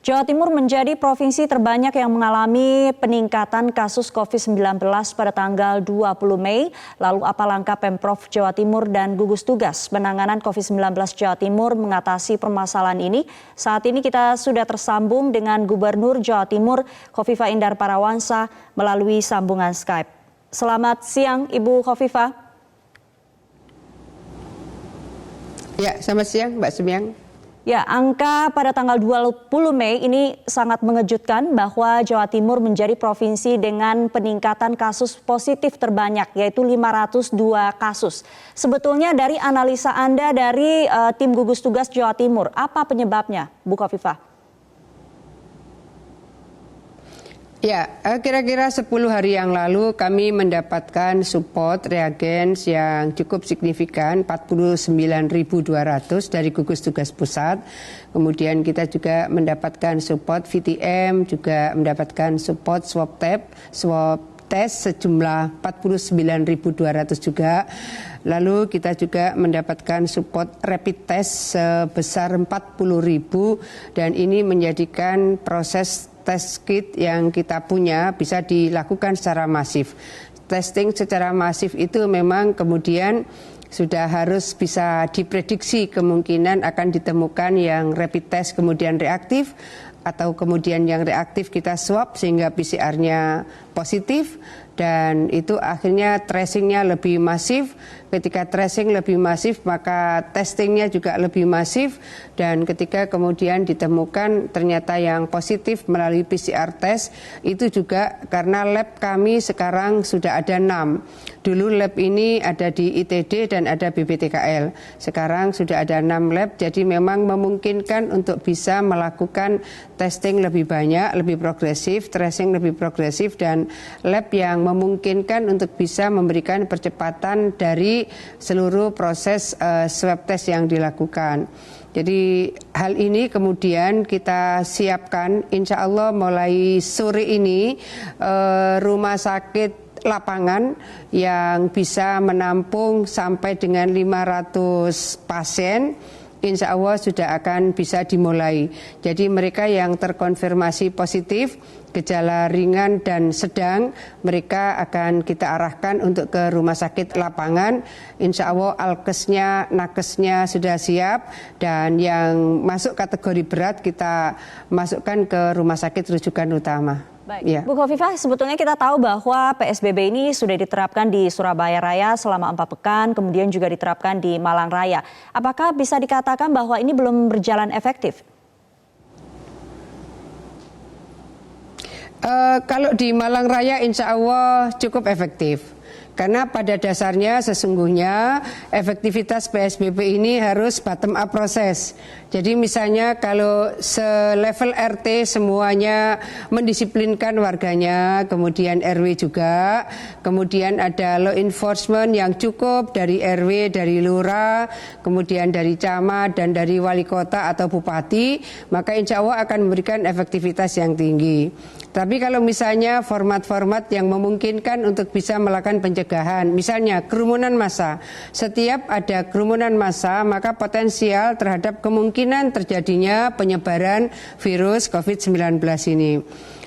Jawa Timur menjadi provinsi terbanyak yang mengalami peningkatan kasus COVID-19 pada tanggal 20 Mei. Lalu apa langkah Pemprov Jawa Timur dan gugus tugas penanganan COVID-19 Jawa Timur mengatasi permasalahan ini? Saat ini kita sudah tersambung dengan Gubernur Jawa Timur Khofifah Indar Parawansa melalui sambungan Skype. Selamat siang Ibu Khofifah. Ya, selamat siang Mbak Sumiang. Ya, angka pada tanggal 20 Mei ini sangat mengejutkan bahwa Jawa Timur menjadi provinsi dengan peningkatan kasus positif terbanyak, yaitu 502 kasus. Sebetulnya dari analisa Anda dari tim gugus tugas Jawa Timur, apa penyebabnya, Bu Khofifah? Ya, kira-kira 10 hari yang lalu kami mendapatkan support reagens yang cukup signifikan, 49.200 dari gugus tugas pusat. Kemudian kita juga mendapatkan support VTM, juga mendapatkan support swab test sejumlah 49.200 juga. Lalu kita juga mendapatkan support rapid test sebesar 40.000 dan ini menjadikan proses test kit yang kita punya bisa dilakukan secara masif. Testing secara masif itu memang kemudian sudah harus bisa diprediksi kemungkinan akan ditemukan yang rapid test kemudian reaktif atau kemudian yang reaktif kita swab sehingga PCR-nya positif dan itu akhirnya tracing-nya lebih masif. Ketika tracing lebih masif maka testingnya juga lebih masif dan ketika kemudian ditemukan ternyata yang positif melalui PCR test itu juga karena lab kami sekarang sudah ada 6. Dulu lab ini ada di ITD dan ada BPTKL. Sekarang sudah ada 6 lab jadi memang memungkinkan untuk bisa melakukan testing lebih banyak, lebih progresif, tracing lebih progresif dan lab yang memungkinkan untuk bisa memberikan percepatan dari seluruh proses swab test yang dilakukan. Jadi hal ini kemudian kita siapkan insya Allah mulai sore ini rumah sakit lapangan yang bisa menampung sampai dengan 500 pasien. Insya Allah sudah akan bisa dimulai. Jadi mereka yang terkonfirmasi positif, gejala ringan dan sedang, mereka akan kita arahkan untuk ke rumah sakit lapangan. Insya Allah alkesnya, nakesnya sudah siap dan yang masuk kategori berat kita masukkan ke rumah sakit rujukan utama. Baik, ya. Bu Khofifah, sebetulnya kita tahu bahwa PSBB ini sudah diterapkan di Surabaya Raya selama 4 pekan, kemudian juga diterapkan di Malang Raya. Apakah bisa dikatakan bahwa ini belum berjalan efektif? Kalau di Malang Raya insya Allah cukup efektif. Karena pada dasarnya sesungguhnya efektivitas PSBB ini harus bottom up proses. Jadi misalnya kalau selevel RT semuanya mendisiplinkan warganya, kemudian RW juga, kemudian ada law enforcement yang cukup dari RW, dari lurah, kemudian dari camat dan dari wali kota atau bupati, maka insya Allah akan memberikan efektivitas yang tinggi. Tapi kalau misalnya format-format yang memungkinkan untuk bisa melakukan pencegahan, misalnya kerumunan massa. Setiap ada kerumunan massa, maka potensial terhadap kemungkinan terjadinya penyebaran virus COVID-19 ini.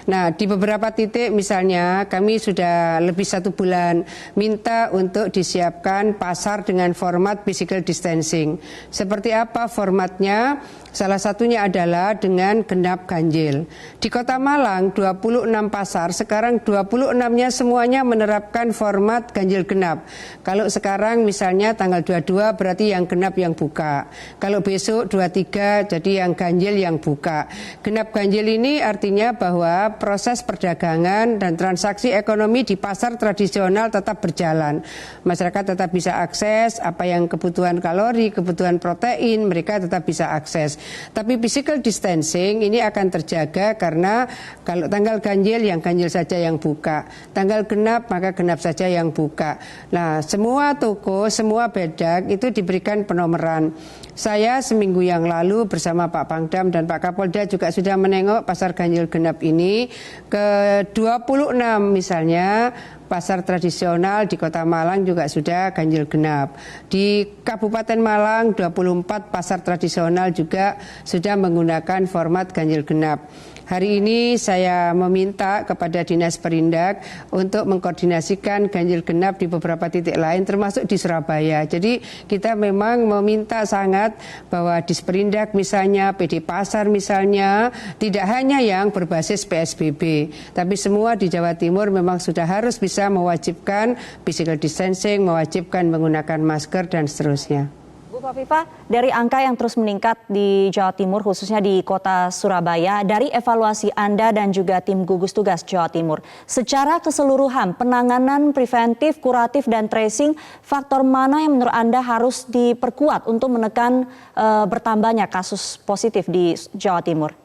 Nah, di beberapa titik misalnya kami sudah lebih 1 bulan minta untuk disiapkan pasar dengan format physical distancing. Seperti apa formatnya? Salah satunya adalah dengan genap ganjil. Di Kota Malang 26 pasar, sekarang 26-nya semuanya menerapkan format ganjil genap. Kalau sekarang misalnya tanggal 22 berarti yang genap yang buka. Kalau besok 23 jadi yang ganjil yang buka. Genap ganjil ini artinya bahwa proses perdagangan dan transaksi ekonomi di pasar tradisional tetap berjalan. Masyarakat tetap bisa akses apa yang kebutuhan kalori, kebutuhan protein, mereka tetap bisa akses. Tapi physical distancing ini akan terjaga karena kalau tanggal ganjil yang ganjil saja yang buka. Tanggal genap maka genap saja yang buka. Nah, semua toko, semua bedak itu diberikan penomoran. Saya seminggu yang lalu bersama Pak Pangdam dan Pak Kapolda juga sudah menengok pasar ganjil genap ini. Ke 26 misalnya pasar tradisional di Kota Malang juga sudah ganjil genap. Di Kabupaten Malang 24 pasar tradisional juga sudah menggunakan format ganjil genap. Hari ini saya meminta kepada Dinas Perindak untuk mengkoordinasikan ganjil genap di beberapa titik lain termasuk di Surabaya. Jadi kita memang meminta sangat bahwa Disperindak misalnya, PD Pasar misalnya, tidak hanya yang berbasis PSBB, tapi semua di Jawa Timur memang sudah harus bisa mewajibkan physical distancing, mewajibkan menggunakan masker dan seterusnya. Bu Kofifa, dari angka yang terus meningkat di Jawa Timur, khususnya di kota Surabaya, dari evaluasi Anda dan juga tim gugus tugas Jawa Timur, secara keseluruhan penanganan preventif, kuratif, dan tracing, faktor mana yang menurut Anda harus diperkuat untuk menekan bertambahnya kasus positif di Jawa Timur?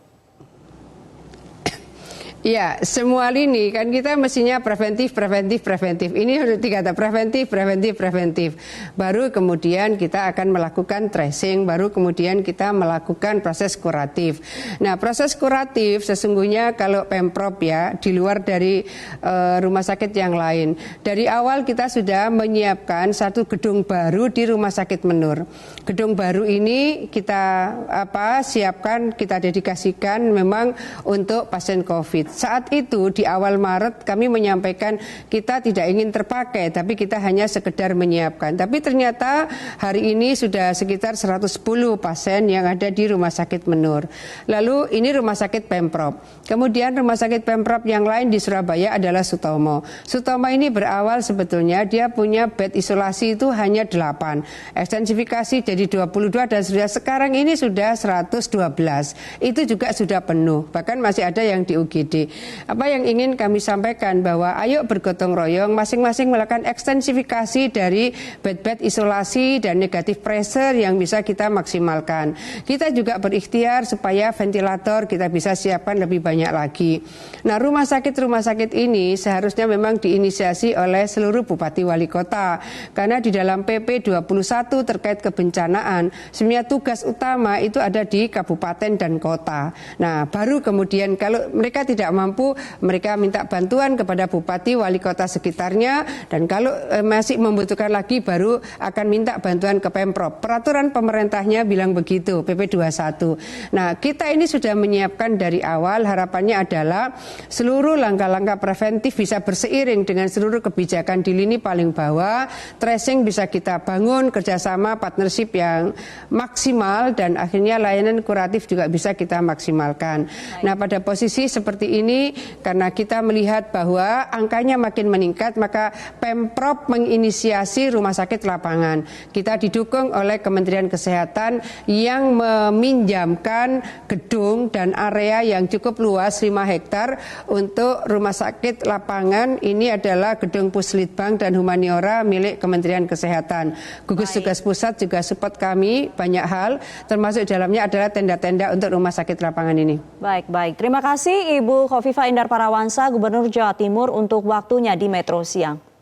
Ya, semua lini kan kita mestinya preventif. Ini harus dikata preventif. Baru kemudian kita akan melakukan tracing, baru kemudian kita melakukan proses kuratif. Nah, proses kuratif sesungguhnya kalau Pemprov ya, di luar dari rumah sakit yang lain. Dari awal kita sudah menyiapkan satu gedung baru di Rumah Sakit Menur. Gedung baru ini kita siapkan, kita dedikasikan memang untuk pasien COVID. Saat itu di awal Maret kami menyampaikan kita tidak ingin terpakai, tapi kita hanya sekedar menyiapkan. Tapi ternyata hari ini sudah sekitar 110 pasien yang ada di Rumah Sakit Menur. Lalu ini Rumah Sakit Pemprov. Kemudian Rumah Sakit Pemprov yang lain di Surabaya adalah Sutomo. Sutomo ini berawal sebetulnya dia punya bed isolasi itu hanya 8. Ekstensifikasi jadi 22 dan sekarang ini sudah 112. Itu juga sudah penuh. Bahkan masih ada yang di UGD. Apa yang ingin kami sampaikan bahwa ayo bergotong royong masing-masing melakukan ekstensifikasi dari bed-bed isolasi dan negatif pressure yang bisa kita maksimalkan. Kita juga berikhtiar supaya ventilator kita bisa siapkan lebih banyak lagi. Nah, rumah sakit ini seharusnya memang diinisiasi oleh seluruh bupati wali kota karena di dalam PP 21 terkait kebencanaan sebenarnya tugas utama itu ada di kabupaten dan kota. Nah, baru kemudian kalau mereka tidak mampu, mereka minta bantuan kepada bupati, wali kota sekitarnya, dan kalau masih membutuhkan lagi baru akan minta bantuan ke Pemprov. Peraturan pemerintahnya bilang begitu, PP 21. Nah, kita ini sudah menyiapkan dari awal, harapannya adalah seluruh langkah-langkah preventif bisa berseiring dengan seluruh kebijakan di lini paling bawah, tracing bisa kita bangun, kerjasama partnership yang maksimal, dan akhirnya layanan kuratif juga bisa kita maksimalkan. Nah, pada posisi seperti ini, karena kita melihat bahwa angkanya makin meningkat, maka Pemprov menginisiasi rumah sakit lapangan. Kita didukung oleh Kementerian Kesehatan yang meminjamkan gedung dan area yang cukup luas 5 hektar untuk rumah sakit lapangan. Ini adalah gedung Puslitbang dan Humaniora milik Kementerian Kesehatan. Gugus Tugas Pusat juga support kami banyak hal, termasuk dalamnya adalah tenda-tenda untuk rumah sakit lapangan ini. Baik. Terima kasih Ibu Khofifa Indar Parawansa, Gubernur Jawa Timur, untuk waktunya di Metro Siang.